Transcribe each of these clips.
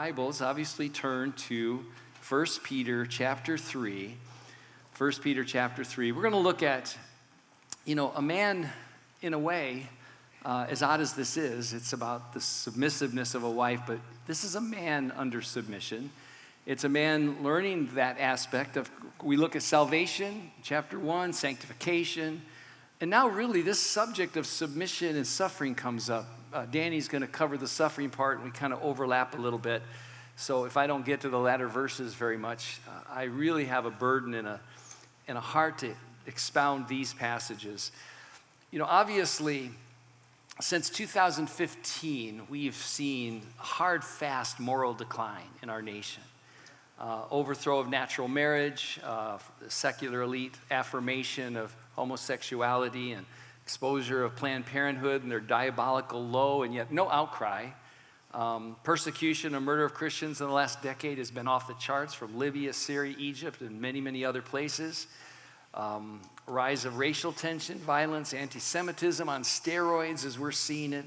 Bibles, obviously turn to 1 Peter chapter 3. 1 Peter chapter 3. We're going to look at, a man, in a way, as odd as this is, it's about the submissiveness of a wife, but this is a man under submission. It's a man learning that aspect of, we look at salvation, chapter 1, sanctification, and now really this subject of submission and suffering comes up. Danny's going to cover the suffering part, and we kind of overlap a little bit. So if I don't get to the latter verses very much, I really have a burden and a heart to expound these passages. Obviously, since 2015, we've seen hard, fast moral decline in our nation. Overthrow of natural marriage, secular elite affirmation of homosexuality, and exposure of Planned Parenthood and their diabolical low, and yet no outcry. Persecution and murder of Christians in the last decade has been off the charts from Libya, Syria, Egypt, and many, many other places. Rise of racial tension, violence, anti-Semitism on steroids as we're seeing it.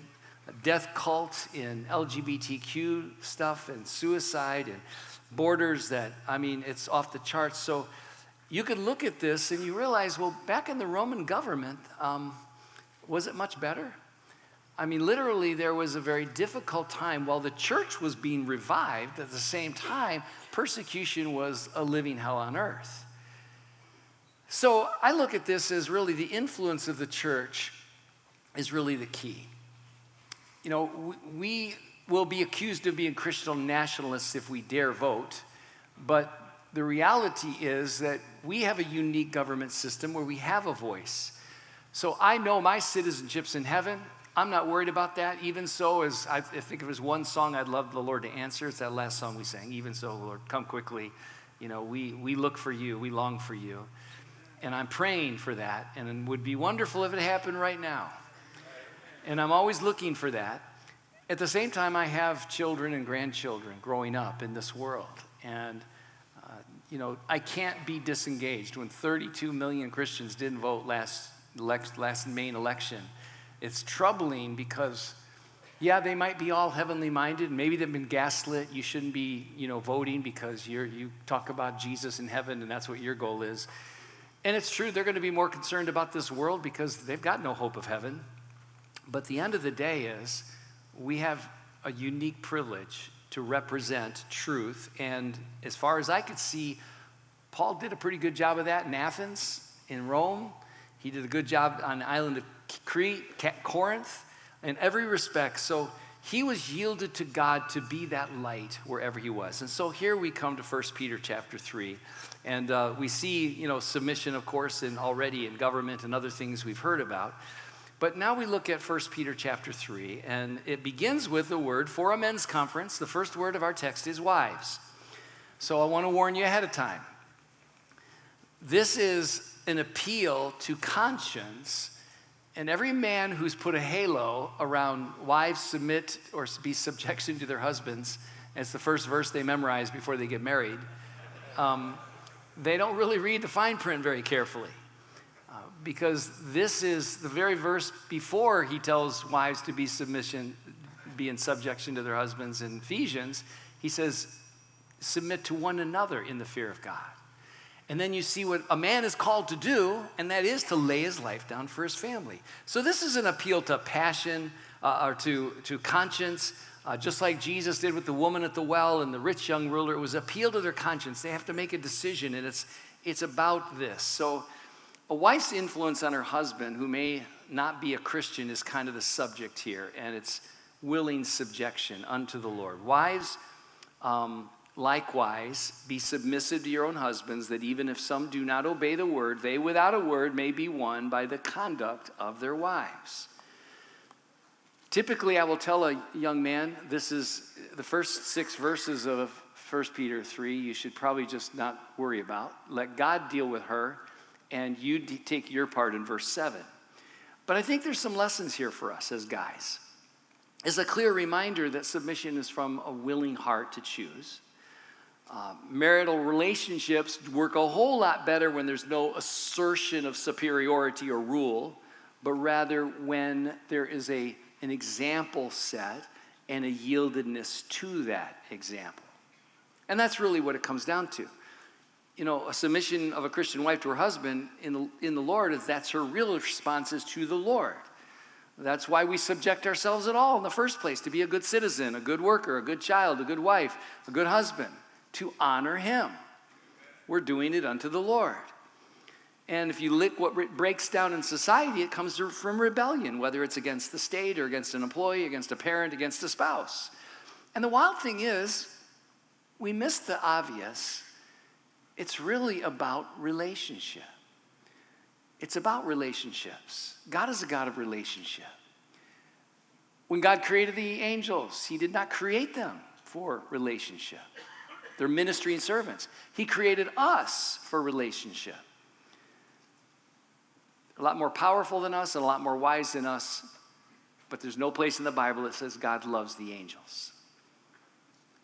A death cult in LGBTQ stuff and suicide and borders it's off the charts. So you could look at this and you realize, well, back in the Roman government, was it much better? Literally, there was a very difficult time. While the church was being revived, at the same time, persecution was a living hell on earth. So I look at this as really the influence of the church is really the key. We will be accused of being Christian nationalists if we dare vote, but the reality is that we have a unique government system where we have a voice. So I know my citizenship's in heaven. I'm not worried about that. Even so, as I think if there's one song I'd love the Lord to answer, it's that last song we sang, Even So, Lord, Come Quickly. We look for you, we long for you. And I'm praying for that, and it would be wonderful if it happened right now. And I'm always looking for that. At the same time, I have children and grandchildren growing up in this world. And, I can't be disengaged. When 32 million Christians didn't vote last main election, it's troubling because, they might be all heavenly minded. Maybe they've been gaslit. You shouldn't be, voting because you talk about Jesus in heaven and that's what your goal is. And it's true, they're going to be more concerned about this world because they've got no hope of heaven. But the end of the day is we have a unique privilege to represent truth. And as far as I could see, Paul did a pretty good job of that in Athens, in Rome. He did a good job on the island of Crete, Corinth, in every respect. So he was yielded to God to be that light wherever he was. And so here we come to 1 Peter chapter 3. And we see, submission, of course, already in government and other things we've heard about. But now we look at 1 Peter chapter 3, and it begins with the word for a men's conference. The first word of our text is wives. So I want to warn you ahead of time. This is an appeal to conscience, and every man who's put a halo around wives submit or be subjection to their husbands, it's the first verse they memorize before they get married, they don't really read the fine print very carefully. Because this is the very verse before he tells wives to be in subjection to their husbands in Ephesians. He says, submit to one another in the fear of God. And then you see what a man is called to do, and that is to lay his life down for his family. So this is an appeal to passion or to conscience, just like Jesus did with the woman at the well and the rich young ruler. It was appeal to their conscience. They have to make a decision, and it's about this. So a wife's influence on her husband, who may not be a Christian, is kind of the subject here, and it's willing subjection unto the Lord. Wives, likewise, be submissive to your own husbands, that even if some do not obey the word, they without a word may be won by the conduct of their wives. Typically, I will tell a young man, this is the first 6 verses of 1 Peter 3, you should probably just not worry about. Let God deal with her, and you take your part in verse 7. But I think there's some lessons here for us as guys. It's a clear reminder that submission is from a willing heart to choose. Marital relationships work a whole lot better when there's no assertion of superiority or rule, but rather when there is an example set and a yieldedness to that example. And that's really what it comes down to. You know, a submission of a Christian wife to her husband in the Lord, that's her real response is to the Lord. That's why we subject ourselves at all in the first place, to be a good citizen, a good worker, a good child, a good wife, a good husband, to honor him. We're doing it unto the Lord. And if you look what breaks down in society, it comes from rebellion, whether it's against the state or against an employee, against a parent, against a spouse. And the wild thing is, we miss the obvious. It's really about relationship. It's about relationships. God is a God of relationship. When God created the angels, he did not create them for relationship. They're ministering servants. He created us for relationship. A lot more powerful than us and a lot more wise than us, but there's no place in the Bible that says God loves the angels.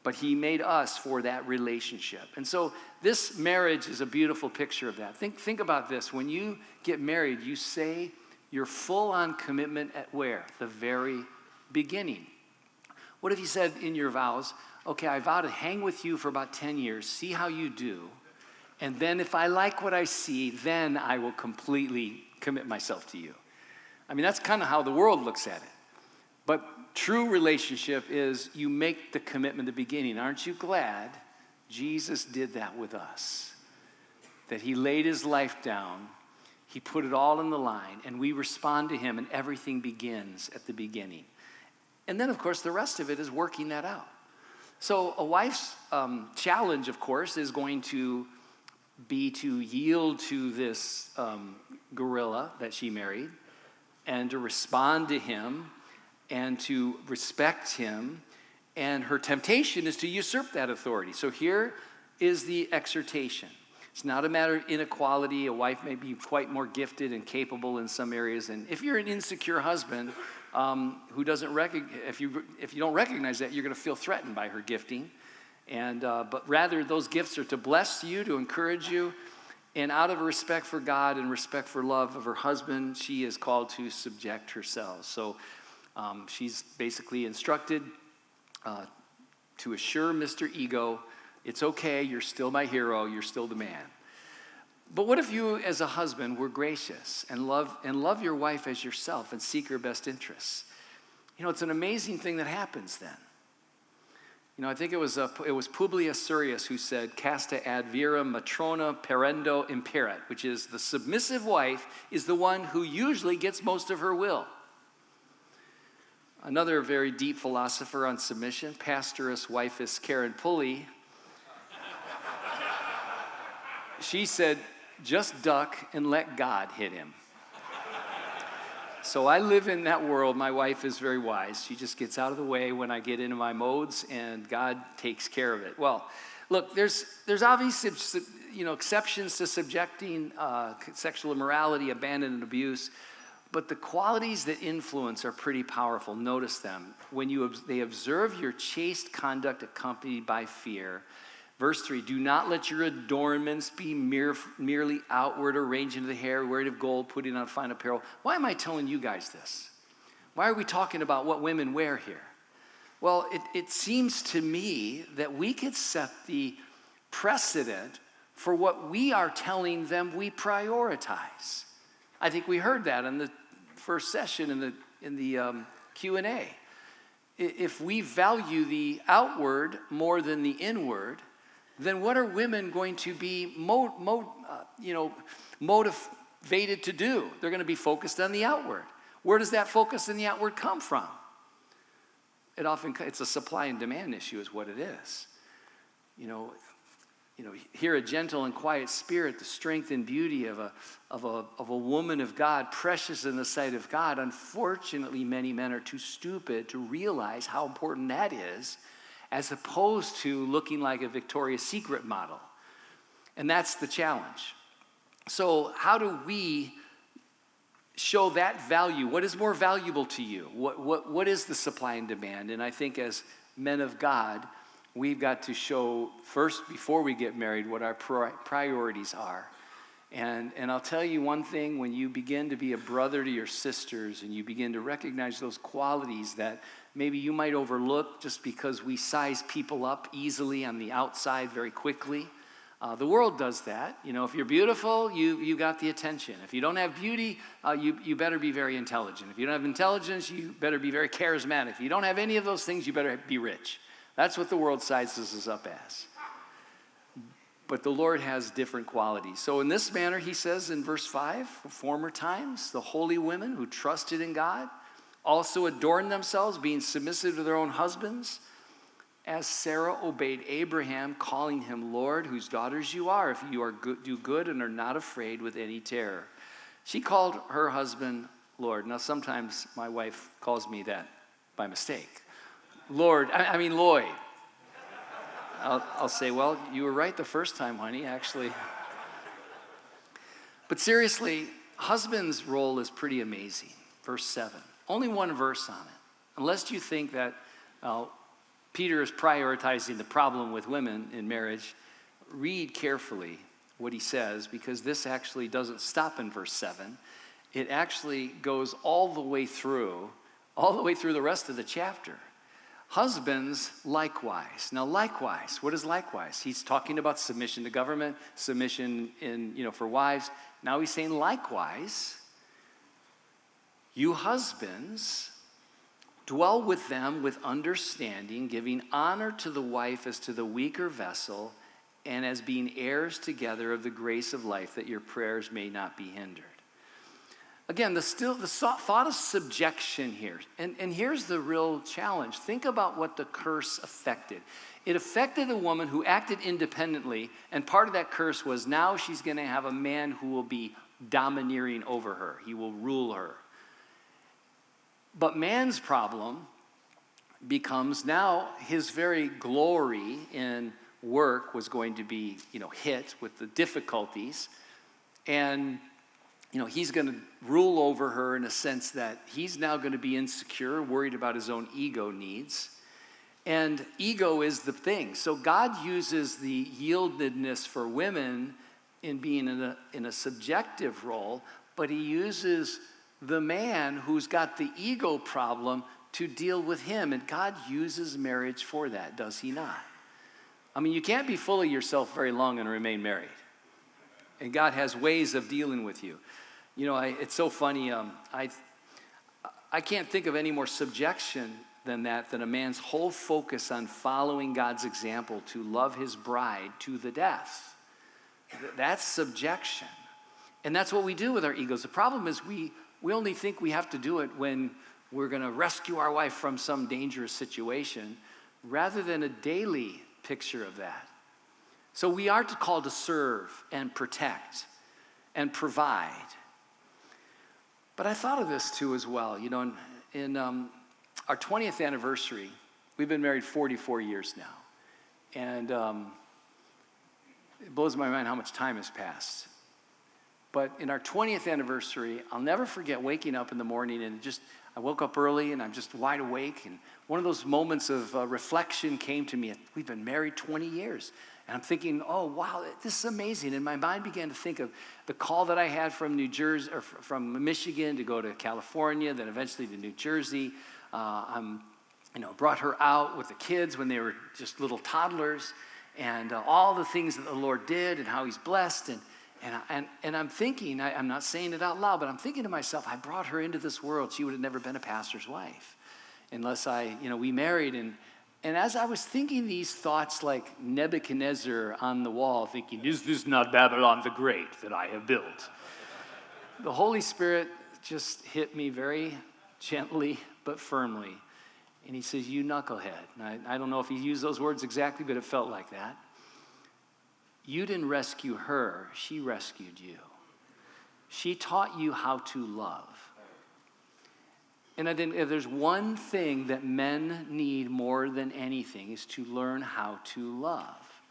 But he made us for that relationship. And so this marriage is a beautiful picture of that. Think about this. When you get married, you say your full-on commitment at where? The very beginning. What if you said in your vows, okay, I vow to hang with you for about 10 years, see how you do, and then if I like what I see, then I will completely commit myself to you. I mean, that's kind of how the world looks at it. But true relationship is you make the commitment at the beginning. Aren't you glad Jesus did that with us? That he laid his life down, he put it all in the line, and we respond to him, and everything begins at the beginning. And then, of course, the rest of it is working that out. So a wife's challenge, of course, is going to be to yield to this gorilla that she married and to respond to him and to respect him, and her temptation is to usurp that authority. So here is the exhortation. It's not a matter of inequality. A wife may be quite more gifted and capable in some areas, and if you're an insecure husband who doesn't if you don't recognize that, you're going to feel threatened by her gifting, and but rather those gifts are to bless you, to encourage you, and out of respect for God and respect for love of her husband, she is called to subject herself. So she's basically instructed to assure Mr. Ego, it's okay, you're still my hero, you're still the man. But what if you as a husband were gracious and love your wife as yourself and seek her best interests? You know, it's an amazing thing that happens then. You know, I think it was Publius Surius who said, casta ad virum matrona perendo imperat, which is the submissive wife is the one who usually gets most of her will. Another very deep philosopher on submission, pastoress wifus Karen Pulley, she said, just duck and let God hit him. So I live in that world. My wife is very wise. She just gets out of the way when I get into my modes, and God takes care of it. Well, look, there's obviously, you know, exceptions to subjecting sexual immorality, abandon, and abuse. But the qualities that influence are pretty powerful. Notice them. When they observe your chaste conduct accompanied by fear. Verse 3, do not let your adornments be merely outward, arranging the hair, wearing of gold, putting on fine apparel. Why am I telling you guys this? Why are we talking about what women wear here? Well, it seems to me that we could set the precedent for what we are telling them we prioritize. I think we heard that in the first session in the Q&A. If we value the outward more than the inward, then what are women going to be motivated to do? They're going to be focused on the outward. Where does that focus on the outward come from? It's a supply and demand issue is what it is. You know, hear a gentle and quiet spirit, the strength and beauty of a woman of God, precious in the sight of God. Unfortunately, many men are too stupid to realize how important that is, as opposed to looking like a Victoria's Secret model. And that's the challenge. So how do we show that value? What is more valuable to you? What is the supply and demand? And I think as men of God, we've got to show first, before we get married, what our priorities are. And I'll tell you one thing, when you begin to be a brother to your sisters and you begin to recognize those qualities that maybe you might overlook just because we size people up easily on the outside very quickly. The world does that. You know, if you're beautiful, you got the attention. If you don't have beauty, you better be very intelligent. If you don't have intelligence, you better be very charismatic. If you don't have any of those things, you better be rich. That's what the world sizes us up as. But the Lord has different qualities. So in this manner, he says in verse 5, former times, the holy women who trusted in God also adorned themselves, being submissive to their own husbands, as Sarah obeyed Abraham, calling him Lord, whose daughters you are, if you are good, do good and are not afraid with any terror. She called her husband Lord. Now, sometimes my wife calls me that by mistake. Lloyd. I'll say, well, you were right the first time, honey, actually. But seriously, husband's role is pretty amazing. Verse 7. Only one verse on it. Unless you think that Peter is prioritizing the problem with women in marriage, read carefully what he says, because this actually doesn't stop in verse 7. It actually goes all the way through the rest of the chapter. Husbands, likewise. Now, likewise, what is likewise? He's talking about submission to government, submission for wives. Now he's saying, likewise, you husbands, dwell with them with understanding, giving honor to the wife as to the weaker vessel, and as being heirs together of the grace of life, that your prayers may not be hindered. Again, the thought of subjection here. And here's the real challenge. Think about what the curse affected. It affected a woman who acted independently, and part of that curse was now she's going to have a man who will be domineering over her. He will rule her. But man's problem becomes now his very glory in work was going to be, hit with the difficulties. And he's going to rule over her in a sense that he's now going to be insecure, worried about his own ego needs. And ego is the thing. So God uses the yieldedness for women in being in a subjective role, but he uses the man who's got the ego problem to deal with him. And God uses marriage for that, does he not? I mean, you can't be full of yourself very long and remain married. And God has ways of dealing with you. It's so funny. I can't think of any more subjection than a man's whole focus on following God's example to love his bride to the death. That's subjection. And that's what we do with our egos. The problem is we only think we have to do it when we're going to rescue our wife from some dangerous situation, rather than a daily picture of that. So we are called to serve and protect and provide. But I thought of this too as well. In our 20th anniversary, we've been married 44 years now. And it blows my mind how much time has passed. But in our 20th anniversary, I'll never forget waking up in the morning and I woke up early and I'm just wide awake. And one of those moments of reflection came to me. We've been married 20 years. And I'm thinking, oh, wow, this is amazing. And my mind began to think of the call that I had from New Jersey, or from Michigan to go to California, then eventually to New Jersey. Brought her out with the kids when they were just little toddlers, and all the things that the Lord did and how he's blessed. And I'm thinking, I'm not saying it out loud, but I'm thinking to myself, I brought her into this world. She would have never been a pastor's wife unless we married. And as I was thinking these thoughts like Nebuchadnezzar on the wall, thinking, is this not Babylon the Great that I have built? The Holy Spirit just hit me very gently but firmly. And he says, you knucklehead. And I don't know if he used those words exactly, but it felt like that. You didn't rescue her, she rescued you. She taught you how to love. And I think if there's one thing that men need more than anything is to learn how to love.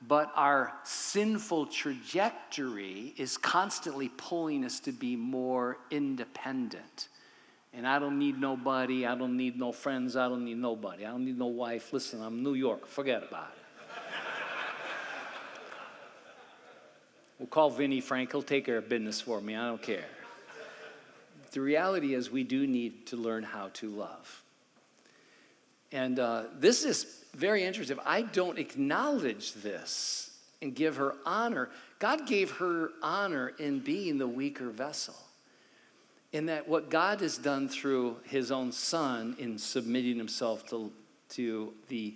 But our sinful trajectory is constantly pulling us to be more independent. And I don't need nobody, I don't need no friends, I don't need nobody, I don't need no wife. Listen, I'm New York, forget about it. We'll call Vinnie Frank. He'll take care of business for me. I don't care. The reality is we do need to learn how to love. And this is very interesting. I don't acknowledge this and give her honor. God gave her honor in being the weaker vessel. In that what God has done through his own son in submitting himself to the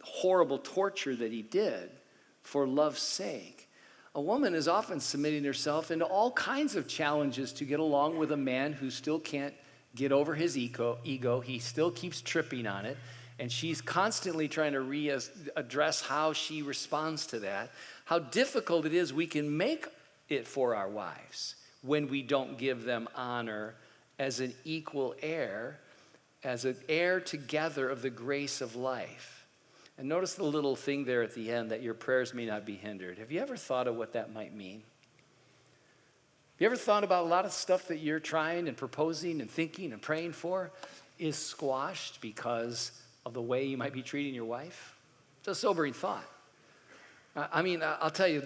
horrible torture that he did for love's sake. A woman is often submitting herself into all kinds of challenges to get along with a man who still can't get over his ego. He still keeps tripping on it. And she's constantly trying to readdress how she responds to that. How difficult it is we can make it for our wives when we don't give them honor as an equal heir, as an heir together of the grace of life. And notice the little thing there at the end, that your prayers may not be hindered. Have you ever thought of what that might mean? Have you ever thought about a lot of stuff that you're trying and proposing and thinking and praying for is squashed because of the way you might be treating your wife? It's a sobering thought. I mean, I'll tell you,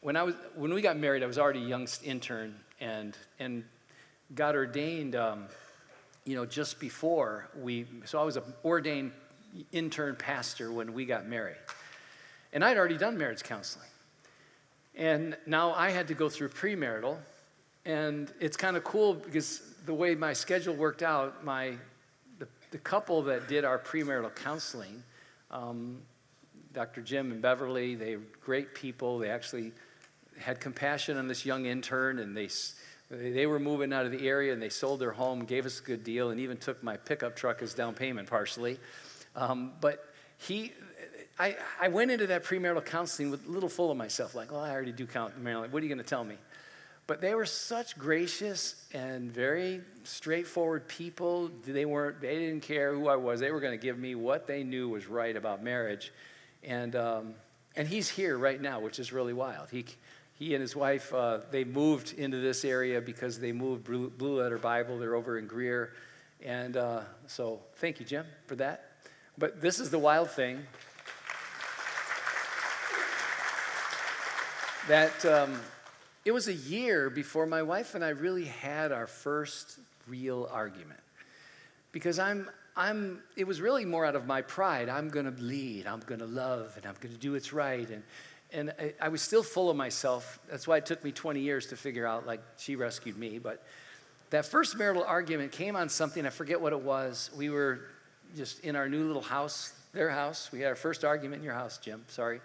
when we got married, I was already a young intern and got ordained, just before so I was an ordained intern pastor when we got married. And I'd already done marriage counseling. And now I had to go through premarital. And it's kind of cool because the way my schedule worked out, the couple that did our premarital counseling, Dr. Jim and Beverly, they were great people. They actually had compassion on this young intern, and they were moving out of the area, and they sold their home, gave us a good deal, and even took my pickup truck as down payment partially. But I went into that premarital counseling with a little full of myself, like, I already do count Maryland. What are you going to tell me? But they were such gracious and very straightforward people. They didn't care who I was. They were going to give me what they knew was right about marriage. And he's here right now, which is really wild. He and his wife, they moved into this area because they moved Blue Letter Bible. They're over in Greer. And so thank you, Jim, for that. But this is the wild thing. That it was a year before my wife and I really had our first real argument. Because it was really more out of my pride. I'm going to lead, I'm going to love, and I'm going to do what's right. And I was still full of myself. That's why it took me 20 years to figure out, like, she rescued me. But that first marital argument came on something, I forget what it was. We were just in our new little house, their house. We had our first argument in your house, Jim, sorry.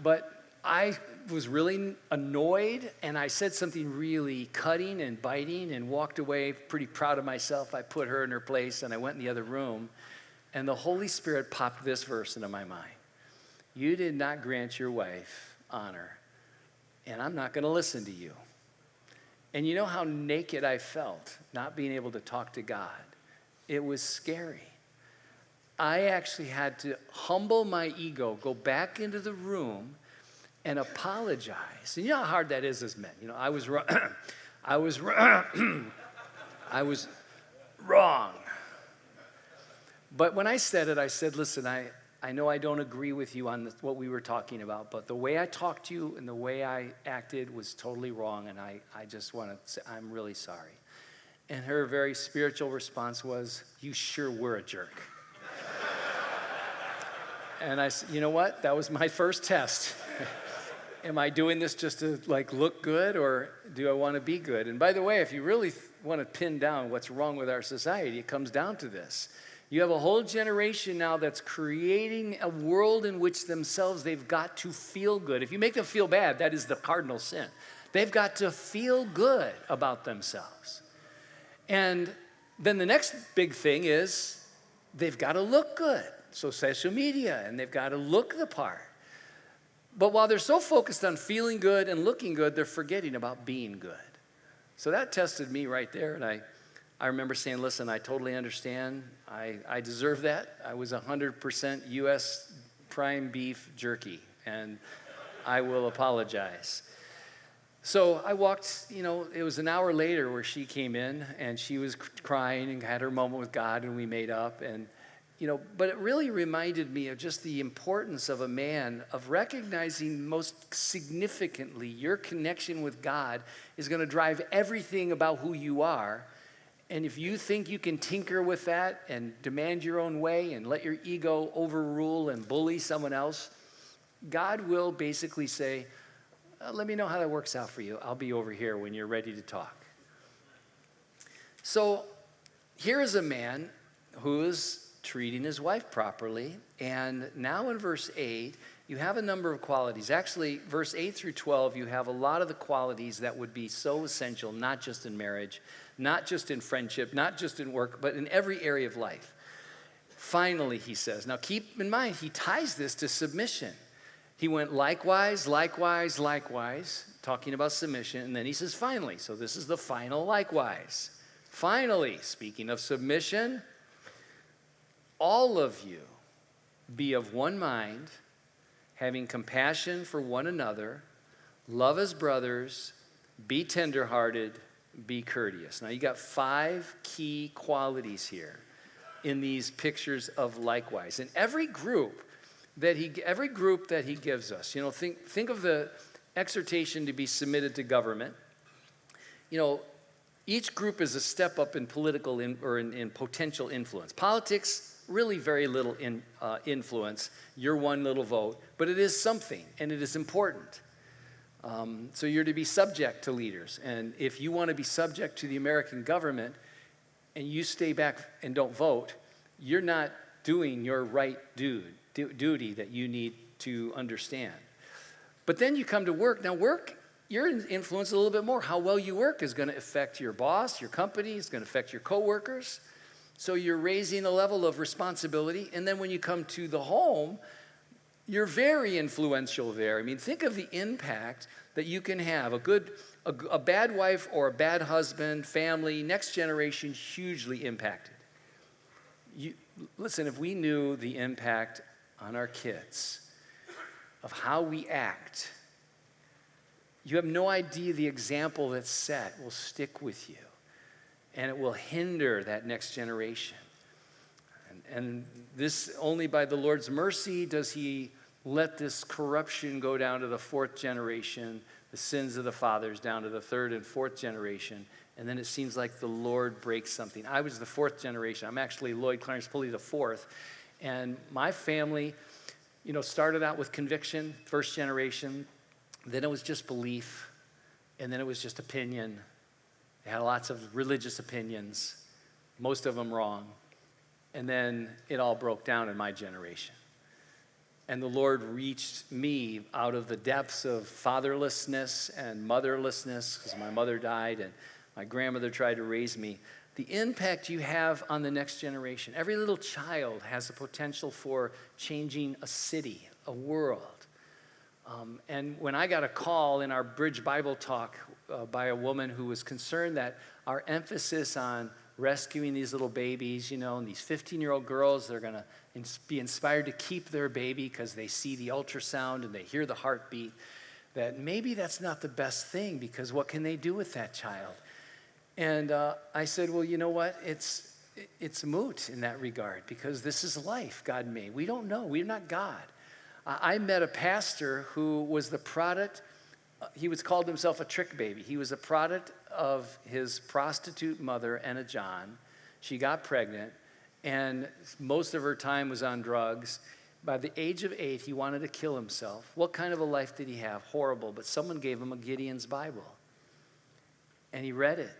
But I was really annoyed, and I said something really cutting and biting and walked away pretty proud of myself. I put her in her place, and I went in the other room, and the Holy Spirit popped this verse into my mind. You did not grant your wife honor, and I'm not going to listen to you. And you know how naked I felt not being able to talk to God? It was scary. I actually had to humble my ego, go back into the room, and apologize. And you know how hard that is as men. I was wrong. I was wrong. But when I said it, I said, listen, I know I don't agree with you on what we were talking about, but the way I talked to you and the way I acted was totally wrong, and I just want to say I'm really sorry. And her very spiritual response was, you sure were a jerk. And I said, you know what? That was my first test. Am I doing this just to look good, or do I want to be good? And by the way, if you really want to pin down what's wrong with our society, it comes down to this. You have a whole generation now that's creating a world in which themselves they've got to feel good. If you make them feel bad, that is the cardinal sin. They've got to feel good about themselves. And then the next big thing is they've got to look good. So social media, and they've got to look the part. But while they're so focused on feeling good and looking good, they're forgetting about being good. So that tested me right there. And I remember saying, listen, I totally understand. I deserve that. I was 100% U.S. prime beef jerky, and I will apologize. So I walked, it was an hour later where she came in, and she was crying and had her moment with God, and we made up. And, but it really reminded me of just the importance of a man, of recognizing most significantly your connection with God is going to drive everything about who you are. And if you think you can tinker with that and demand your own way and let your ego overrule and bully someone else, God will basically say, let me know how that works out for you. I'll be over here when you're ready to talk. So here is a man who is treating his wife properly. And now in verse 8, you have a number of qualities. Actually, verse 8 through 12, you have a lot of the qualities that would be so essential, not just in marriage, not just in friendship, not just in work, but in every area of life. Finally, he says. Now keep in mind, he ties this to submission. He went likewise, likewise, likewise, talking about submission, and then he says finally. So this is the final likewise. Finally, speaking of submission, all of you be of one mind, having compassion for one another, love as brothers, be tenderhearted, be courteous. Now you got 5 key qualities here in these pictures of likewise. And every group that he gives us, think of the exhortation to be submitted to government. Each group is a step up in political in potential influence. Politics, really very little influence, your one little vote, but it is something, and it is important. So you're to be subject to leaders. And if you want to be subject to the American government and you stay back and don't vote, you're not doing your right duty that you need to understand. But then you come to work. Now work, you're influenced a little bit more. How well you work is going to affect your boss, your company. It's going to affect your coworkers. So you're raising the level of responsibility. And then when you come to the home, you're very influential there. I mean, think of the impact that you can have. A bad wife or a bad husband, family, next generation, hugely impacted. Listen, if we knew the impact on our kids of how we act, you have no idea the example that's set will stick with you. And it will hinder that next generation. And this, only by the Lord's mercy does he let this corruption go down to the 4th generation, the sins of the fathers down to the 3rd and 4th generation. And then it seems like the Lord breaks something. I was the 4th generation. I'm actually Lloyd Pulley the 4th. And my family, started out with conviction, 1st generation. Then it was just belief. And then it was just opinion. They had lots of religious opinions, most of them wrong. And then it all broke down in my generation. And the Lord reached me out of the depths of fatherlessness and motherlessness, because my mother died and my grandmother tried to raise me. The impact you have on the next generation. Every little child has the potential for changing a city, a world. And when I got a call in our Bridge Bible Talk by a woman who was concerned that our emphasis on rescuing these little babies, and these 15-year-old girls, they're going to be inspired to keep their baby because they see the ultrasound and they hear the heartbeat, that maybe that's not the best thing, because what can they do with that child? And I said, well, you know what? It's moot in that regard, because this is life God made. We don't know. We're not God. I met a pastor who was the product, he called himself a trick baby. He was a product of his prostitute mother, Anna John. She got pregnant, and most of her time was on drugs. By the age of 8, he wanted to kill himself. What kind of a life did he have? Horrible. But someone gave him a Gideon's Bible, and he read it,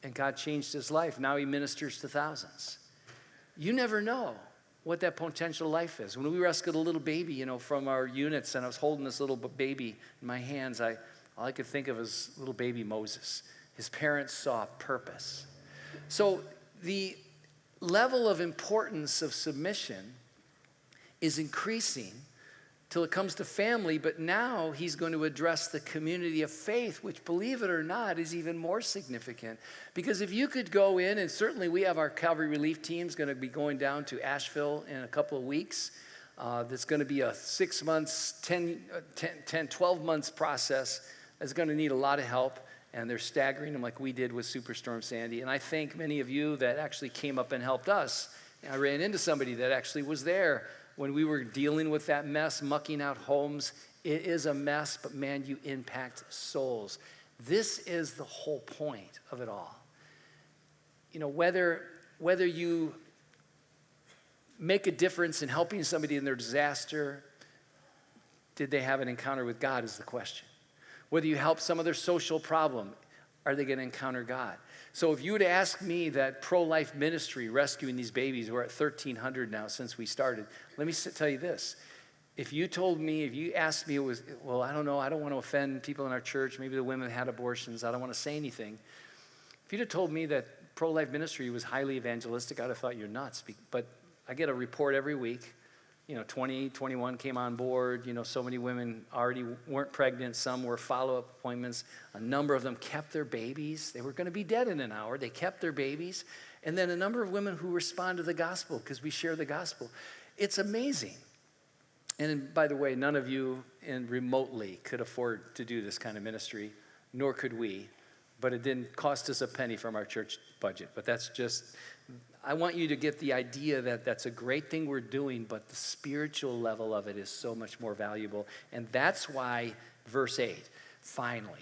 and God changed his life. Now he ministers to thousands. You never know what that potential life is. When we rescued a little baby, from our units, and I was holding this little baby in my hands, all I could think of was little baby Moses. His parents saw purpose. So the level of importance of submission is increasing till it comes to family, but now he's going to address the community of faith, which, believe it or not, is even more significant. Because if you could go in, and certainly we have our Calvary relief teams going to be going down to Asheville in a couple of weeks. That's going to be a 6 months, 12 months process. It's going to need a lot of help, and they're staggering them like we did with Superstorm Sandy. And I thank many of you that actually came up and helped us I ran into somebody that actually was there when we were dealing with that mess, mucking out homes. It is a mess, but man, you impact souls. This is the whole point of it all. You know, whether you make a difference in helping somebody in their disaster, did they have an encounter with God is the question. Whether you help some other social problem, are they going to encounter God? So if you would ask me that pro-life ministry, rescuing these babies, we're at 1,300 now since we started. Let me tell you this. If you asked me, well, I don't know, I don't want to offend people in our church. Maybe the women had abortions. I don't want to say anything. If you'd have told me that pro-life ministry was highly evangelistic, I'd have thought you're nuts. But I get a report every week. 20, 21 came on board. So many women already weren't pregnant. Some were follow-up appointments. A number of them kept their babies. They were going to be dead in an hour. They kept their babies. And then a number of women who respond to the gospel because we share the gospel. It's amazing. And by the way, none of you remotely could afford to do this kind of ministry, nor could we. But it didn't cost us a penny from our church budget. But I want you to get the idea that that's a great thing we're doing, but the spiritual level of it is so much more valuable. And that's why verse 8, finally,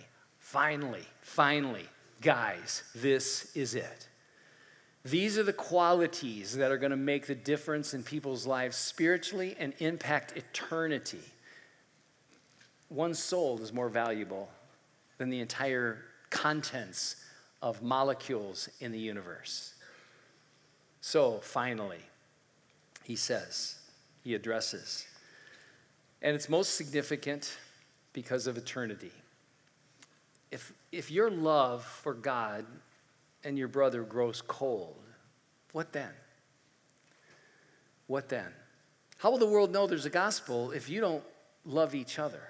guys, this is it. These are the qualities that are going to make the difference in people's lives spiritually and impact eternity. One soul is more valuable than the entire contents of molecules in the universe. So finally, he addresses, and it's most significant because of eternity. If your love for God and your brother grows cold, what then? What then? How will the world know there's a gospel if you don't love each other?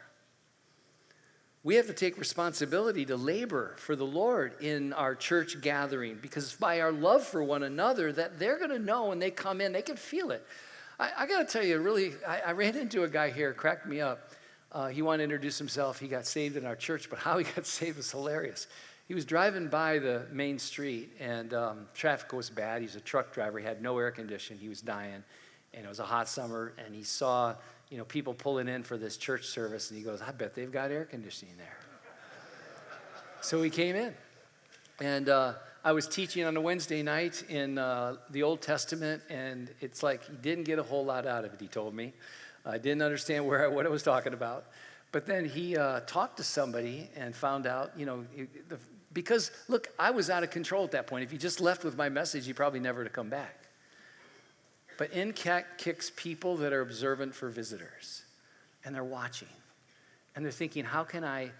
We have to take responsibility to labor for the Lord in our church gathering, because by our love for one another, that they're going to know when they come in, they can feel it. I got to tell you, really, I ran into a guy here, cracked me up. He wanted to introduce himself. He got saved in our church, but how he got saved was hilarious. He was driving by the main street, and traffic was bad. He's a truck driver. He had no air conditioning. He was dying, and it was a hot summer, and he saw people pulling in for this church service, and he goes, I bet they've got air conditioning there. So he came in, and I was teaching on a Wednesday night in the Old Testament, and it's like he didn't get a whole lot out of it, he told me. I didn't understand what I was talking about. But then he talked to somebody and found out, because, look, I was out of control at that point. If he just left with my message, he probably never to come back. But in kicks people that are observant for visitors, and they're watching, and they're thinking, how can I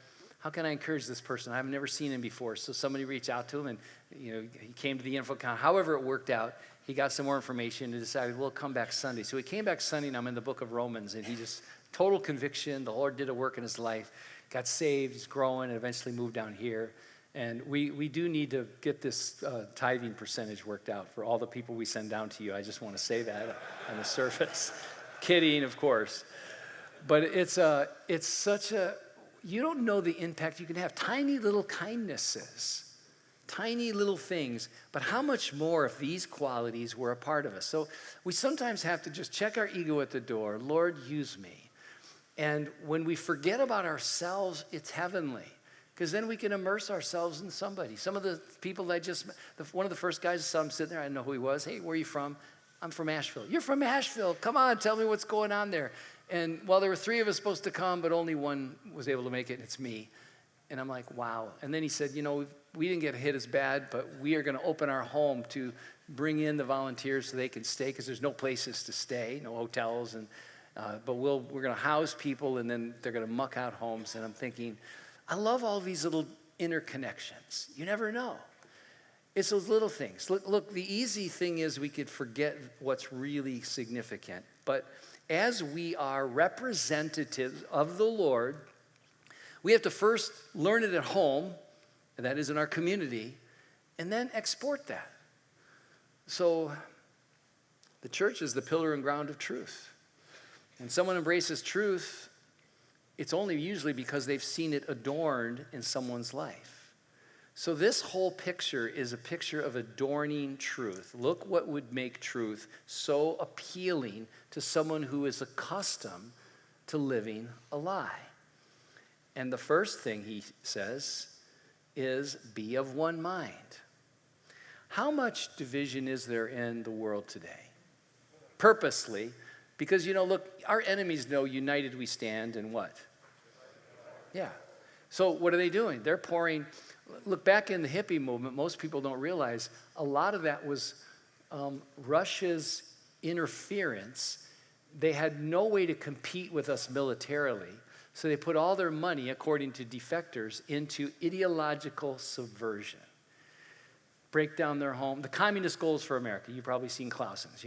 encourage this person? I've never seen him before. So somebody reached out to him, and he came to the info counter. However it worked out, he got some more information and decided, we'll come back Sunday. So he came back Sunday, and I'm in the book of Romans, and he just, total conviction. The Lord did a work in his life, got saved, he's growing, and eventually moved down here. And we do need to get this tithing percentage worked out for all the people we send down to you. I just want to say that on the surface. Kidding, of course. But it's such a, you don't know the impact you can have. Tiny little kindnesses, tiny little things. But how much more if these qualities were a part of us? So we sometimes have to just check our ego at the door. Lord, use me. And when we forget about ourselves, it's heavenly. Because then we can immerse ourselves in somebody. Some of the people one of the first guys I saw him sitting there, I didn't know who he was. Hey, where are you from? I'm from Asheville. You're from Asheville. Come on, tell me what's going on there. And well, there were 3 of us supposed to come, but only one was able to make it, and it's me. And I'm like, wow. And then he said, we didn't get hit as bad, but we are going to open our home to bring in the volunteers so they can stay, because there's no places to stay, no hotels. But we're going to house people, and then they're going to muck out homes. And I'm thinking, I love all these little interconnections. You never know. It's those little things. Look, the easy thing is we could forget what's really significant. But as we are representatives of the Lord, we have to first learn it at home, and that is in our community, and then export that. So the church is the pillar and ground of truth. When someone embraces truth, it's only usually because they've seen it adorned in someone's life. So this whole picture is a picture of adorning truth. Look what would make truth so appealing to someone who is accustomed to living a lie. And the first thing he says is be of one mind. How much division is there in the world today? Purposely, because, look, our enemies know united we stand and what? Yeah. So what are they doing? They're pouring. Look, back in the hippie movement, most people don't realize a lot of that was Russia's interference. They had no way to compete with us militarily, so they put all their money, according to defectors, into ideological subversion. Break down their home. The communist goals for America, you've probably seen Clausen's,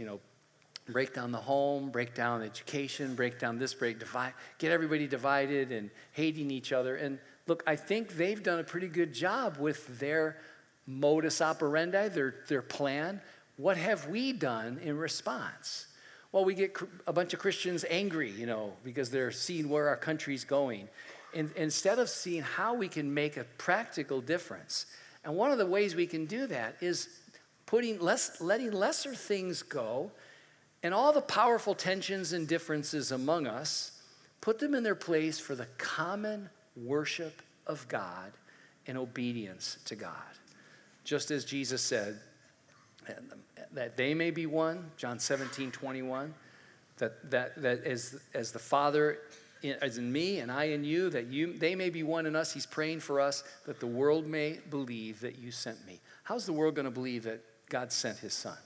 break down the home, break down education, break down this, divide, get everybody divided and hating each other. And look, I think they've done a pretty good job with their modus operandi, their plan. What have we done in response? Well, we get a bunch of Christians angry, because they're seeing where our country's going. And instead of seeing how we can make a practical difference. And one of the ways we can do that is letting lesser things go, and all the powerful tensions and differences among us, put them in their place for the common worship of God and obedience to God. Just as Jesus said, that they may be one, John 17:21, that as the Father is in me and I in you, they may be one in us. He's praying for us that the world may believe that you sent me. How's the world going to believe that God sent his Son?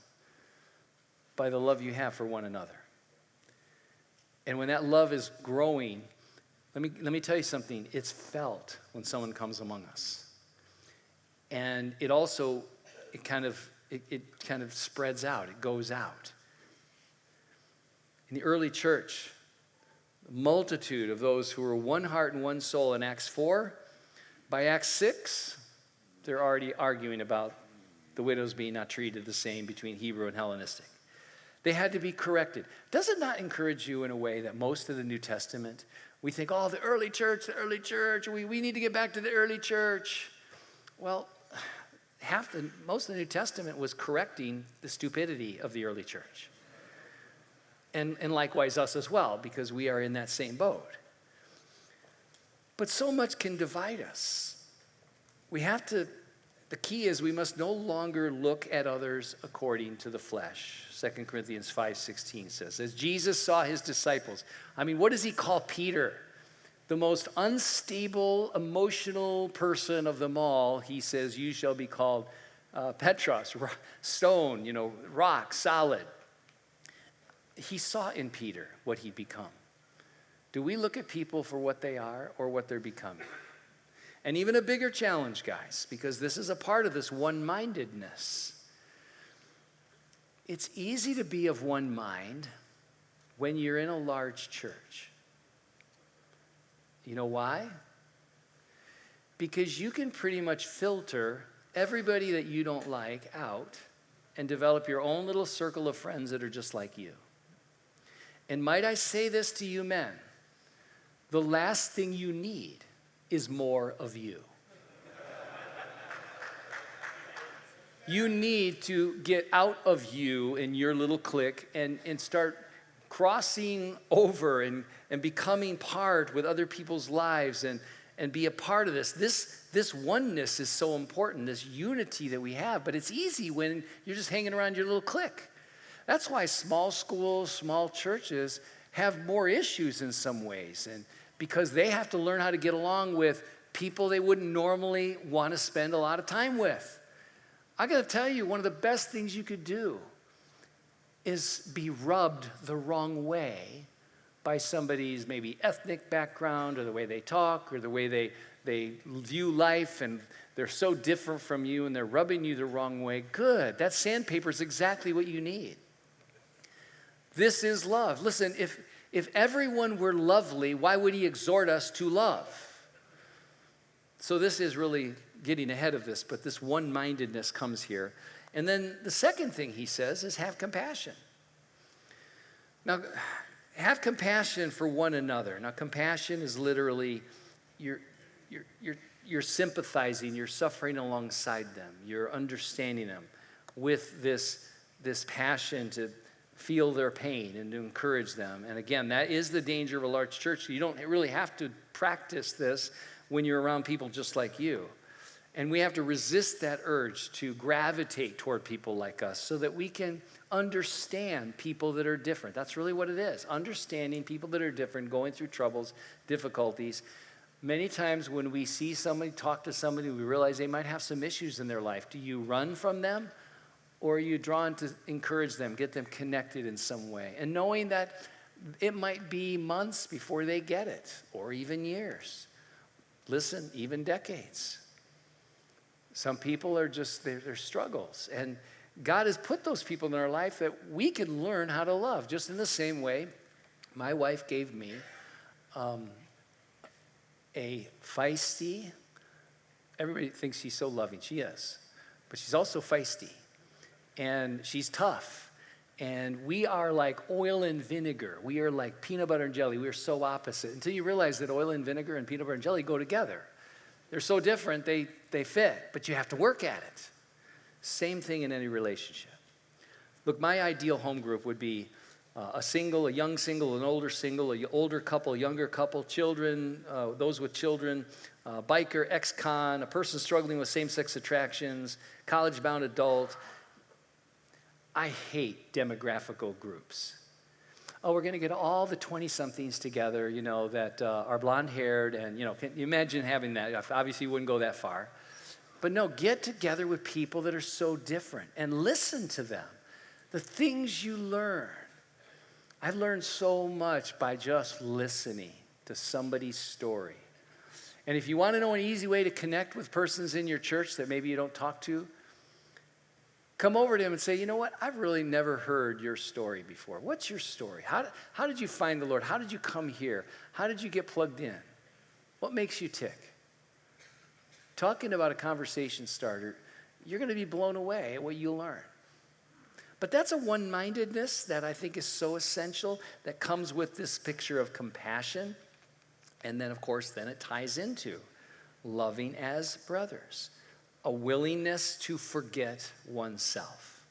By the love you have for one another. And when that love is growing, let me tell you something. It's felt when someone comes among us. And it also, it kind of spreads out. It goes out. In the early church, the multitude of those who were one heart and one soul in Acts 4, by Acts 6, they're already arguing about the widows being not treated the same between Hebrew and Hellenistic. They had to be corrected. Does it not encourage you in a way that most of the New Testament, we think, the early church, we need to get back to the early church. Well, most of the New Testament was correcting the stupidity of the early church. And likewise us as well, because we are in that same boat. But so much can divide us. The key is we must no longer look at others according to the flesh. 2 Corinthians 5:16 says, as Jesus saw his disciples, what does he call Peter? The most unstable, emotional person of them all. He says, you shall be called Petros, stone, rock, solid. He saw in Peter what he'd become. Do we look at people for what they are or what they're becoming? And even a bigger challenge, guys, because this is a part of this one-mindedness. It's easy to be of one mind when you're in a large church. You know why? Because you can pretty much filter everybody that you don't like out and develop your own little circle of friends that are just like you. And might I say this to you men, the last thing you need is more of you. You need to get out of you and your little clique and start crossing over and becoming part with other people's lives and be a part of this. This oneness is so important, this unity that we have, but it's easy when you're just hanging around your little clique. That's why small schools, small churches have more issues in some ways, and because they have to learn how to get along with people they wouldn't normally want to spend a lot of time with. I got to tell you, one of the best things you could do is be rubbed the wrong way by somebody's maybe ethnic background or the way they talk or the way they view life, and they're so different from you and they're rubbing you the wrong way. Good. That sandpaper is exactly what you need. This is love. Listen, if everyone were lovely, why would he exhort us to love? So this is really getting ahead of this, but this one-mindedness comes here. And then the second thing he says is have compassion. Now, have compassion for one another. Now, compassion is literally you're you're sympathizing, you're suffering alongside them, you're understanding them with this passion to feel their pain and to encourage them. And again, that is the danger of a large church. You don't really have to practice this when you're around people just like you. And we have to resist that urge to gravitate toward people like us so that we can understand people that are different. That's really what it is, understanding people that are different, going through troubles, difficulties. Many times when we see somebody, talk to somebody, we realize they might have some issues in their life. Do you run from them, or are you drawn to encourage them, get them connected in some way? And knowing that it might be months before they get it, or even years. Listen, even decades. Some people are just, they're struggles. And God has put those people in our life that we can learn how to love. Just in the same way, my wife gave me a feisty, everybody thinks she's so loving. She is. But she's also feisty. And she's tough. And we are like oil and vinegar. We are like peanut butter and jelly. We are so opposite. Until you realize that oil and vinegar and peanut butter and jelly go together. They're so different, they fit. But you have to work at it. Same thing in any relationship. Look, my ideal home group would be a single, a young single, an older couple, a younger couple, children, those with children, biker, ex-con, a person struggling with same-sex attractions, college-bound adult. I hate demographical groups. Oh, we're going to get all the 20-somethings together, that are blonde-haired, and, can you imagine having that? Obviously, you wouldn't go that far. But no, get together with people that are so different and listen to them. The things you learn. I've learned so much by just listening to somebody's story. And if you want to know an easy way to connect with persons in your church that maybe you don't talk to, come over to him and say, you know what, I've really never heard your story before. What's your story? How did you find the Lord? How did you come here? How did you get plugged in? What makes you tick? Talking about a conversation starter, you're going to be blown away at what you learn. But that's a one-mindedness that I think is so essential that comes with this picture of compassion. And then, of course, then it ties into loving as brothers, a willingness to forget oneself.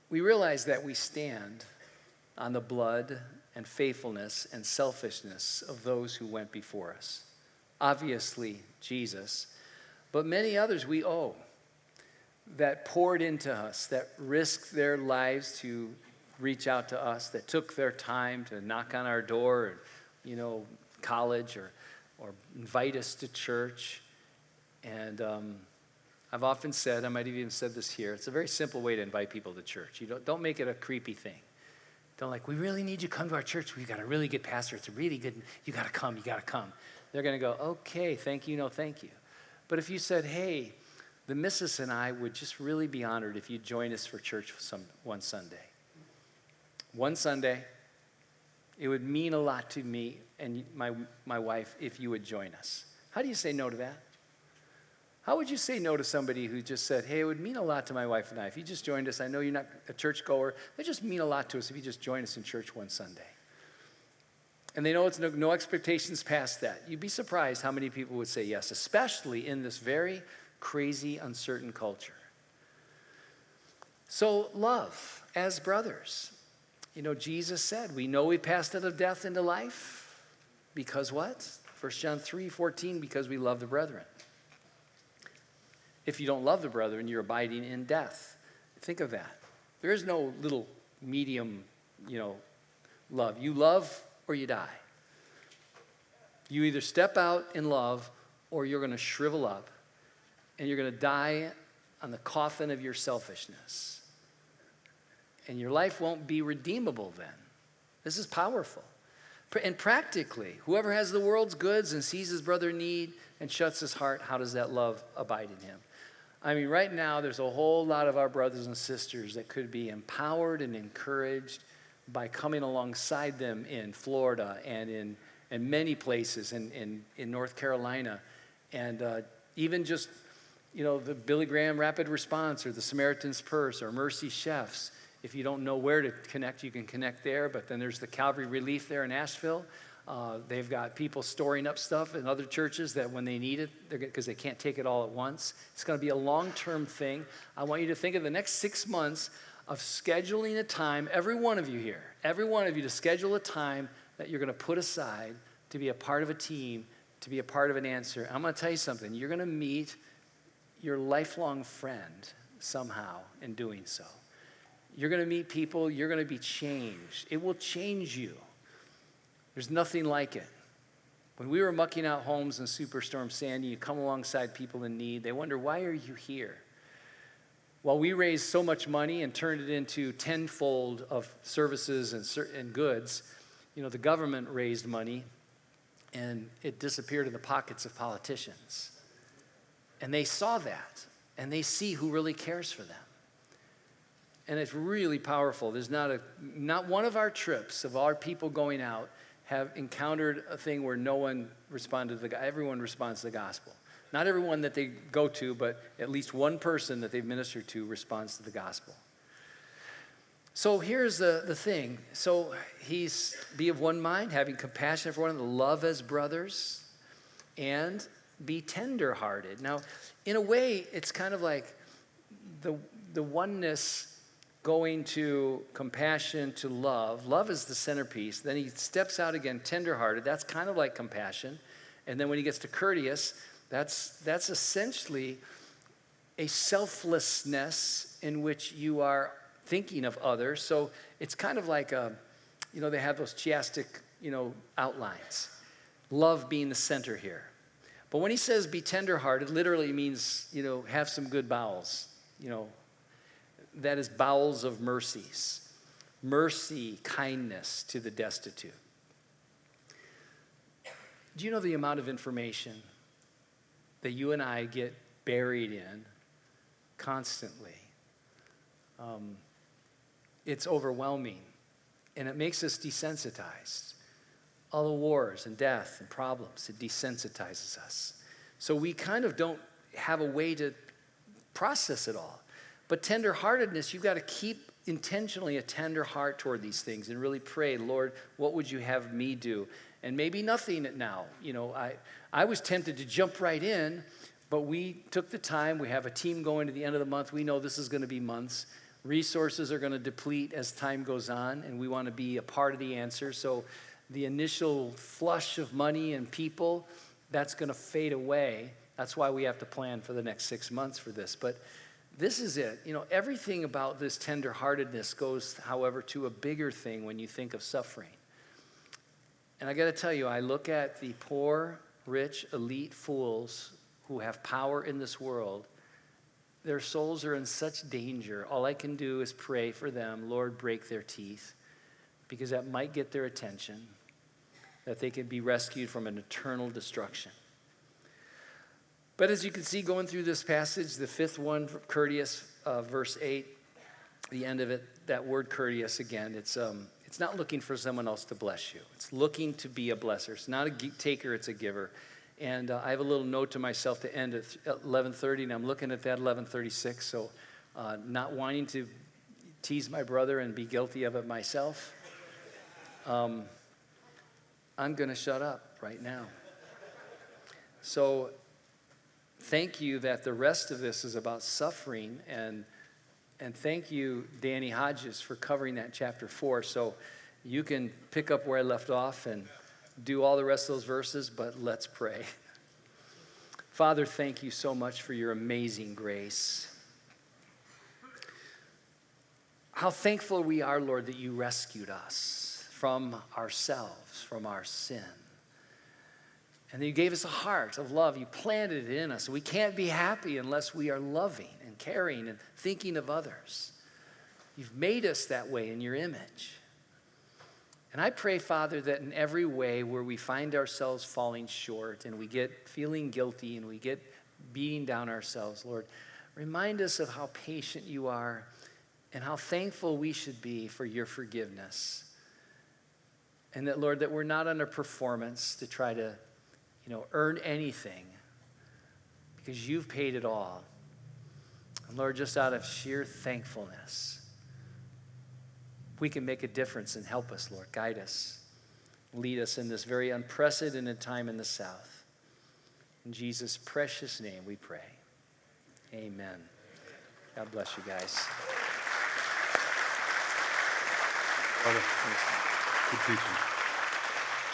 We realize that we stand on the blood and faithfulness and selfishness of those who went before us. Obviously, Jesus, but many others we owe that poured into us, that risked their lives to reach out to us, that took their time to knock on our door, college, or invite us to church. And I've often said, I might have even said this here, it's a very simple way to invite people to church. You don't make it a creepy thing. Don't we really need you to come to our church. We've got a really good pastor. It's a really good, you got to come. They're going to go, okay, thank you, no thank you. But if you said, hey, the missus and I would just really be honored if you'd join us for church one Sunday. One Sunday, it would mean a lot to me and my wife if you would join us. How do you say no to that? How would you say no to somebody who just said, hey, it would mean a lot to my wife and I if you just joined us. I know you're not a churchgoer. It just mean a lot to us if you just join us in church one Sunday. And they know it's no expectations past that. You'd be surprised how many people would say yes, especially in this very crazy, uncertain culture. So love as brothers. Jesus said, we know we passed out of death into life because what? 1 John 3:14, because we love the brethren. If you don't love the brethren, you're abiding in death. Think of that. There is no little medium, love. You love or you die. You either step out in love or you're going to shrivel up and you're going to die on the coffin of your selfishness. And your life won't be redeemable then. This is powerful. And practically, whoever has the world's goods and sees his brother in need and shuts his heart, how does that love abide in him? I mean, right now, there's a whole lot of our brothers and sisters that could be empowered and encouraged by coming alongside them in Florida and in many places in North Carolina. And even just, the Billy Graham Rapid Response or the Samaritan's Purse or Mercy Chefs. If you don't know where to connect, you can connect there. But then there's the Calvary Relief there in Asheville. They've got people storing up stuff in other churches that when they need it, because they can't take it all at once. It's going to be a long-term thing. I want you to think of the next 6 months of scheduling a time, every one of you here, every one of you, to schedule a time that you're going to put aside to be a part of a team, to be a part of an answer. I'm going to tell you something. You're going to meet your lifelong friend somehow in doing so. You're going to meet people. You're going to be changed. It will change you. There's nothing like it. When we were mucking out homes in Superstorm Sandy, you come alongside people in need. They wonder, why are you here? Well, we raised so much money and turned it into tenfold of services and goods. You know, the government raised money, and it disappeared in the pockets of politicians. And they saw that, and they see who really cares for them. And it's really powerful. There's not one of our trips of our people going out have encountered a thing where no one responded to everyone responds to the gospel. Not everyone that they go to, but at least one person that they've ministered to responds to the gospel. So here's the thing. So he's be of one mind, having compassion for one another, love as brothers, and be tender-hearted. Now, in a way, it's kind of like the oneness going to compassion to love. Love is the centerpiece. Then he steps out again, tender-hearted. That's kind of like compassion. And then when he gets to courteous, that's essentially a selflessness in which you are thinking of others. So it's kind of like they have those chiastic, outlines. Love being the center here. But when he says be tender-hearted, literally means, have some good bowels. That is bowels of mercies. Mercy, kindness to the destitute. Do you know the amount of information that you and I get buried in constantly? It's overwhelming, and it makes us desensitized. All the wars and death and problems, it desensitizes us. So we kind of don't have a way to process it all. But tenderheartedness, you've got to keep intentionally a tender heart toward these things and really pray, Lord, what would you have me do? And maybe nothing now. I was tempted to jump right in, but we took the time. We have a team going to the end of the month. We know this is going to be months. Resources are going to deplete as time goes on, and we want to be a part of the answer. So the initial flush of money and people, that's going to fade away. That's why we have to plan for the next 6 months for this. But this is it. Everything about this tenderheartedness goes, however, to a bigger thing when you think of suffering. And I got to tell you, I look at the poor, rich, elite fools who have power in this world. Their souls are in such danger. All I can do is pray for them. Lord, break their teeth, because that might get their attention, that they can be rescued from an eternal destruction. But as you can see going through this passage, the fifth one, courteous, verse 8, the end of it, that word courteous again, it's not looking for someone else to bless you. It's looking to be a blesser. It's not a taker, it's a giver. And I have a little note to myself to end at 11:30, and I'm looking at that 11:36, so not wanting to tease my brother and be guilty of it myself, I'm going to shut up right now. So thank you that the rest of this is about suffering, and thank you, Danny Hodges, for covering that chapter 4. So you can pick up where I left off and do all the rest of those verses, but let's pray. Father, thank you so much for your amazing grace. How thankful we are, Lord, that you rescued us from ourselves, from our sin. And that you gave us a heart of love. You planted it in us. We can't be happy unless we are loving and caring and thinking of others. You've made us that way in your image. And I pray, Father, that in every way where we find ourselves falling short and we get feeling guilty and we get beating down ourselves, Lord, remind us of how patient you are and how thankful we should be for your forgiveness. And that, Lord, that we're not under performance to try to earn anything, because you've paid it all. And Lord, just out of sheer thankfulness, we can make a difference, and help us, Lord. Guide us. lead us in this very unprecedented time in the South. In Jesus' precious name we pray. Amen. God bless you guys. Brother, good preaching.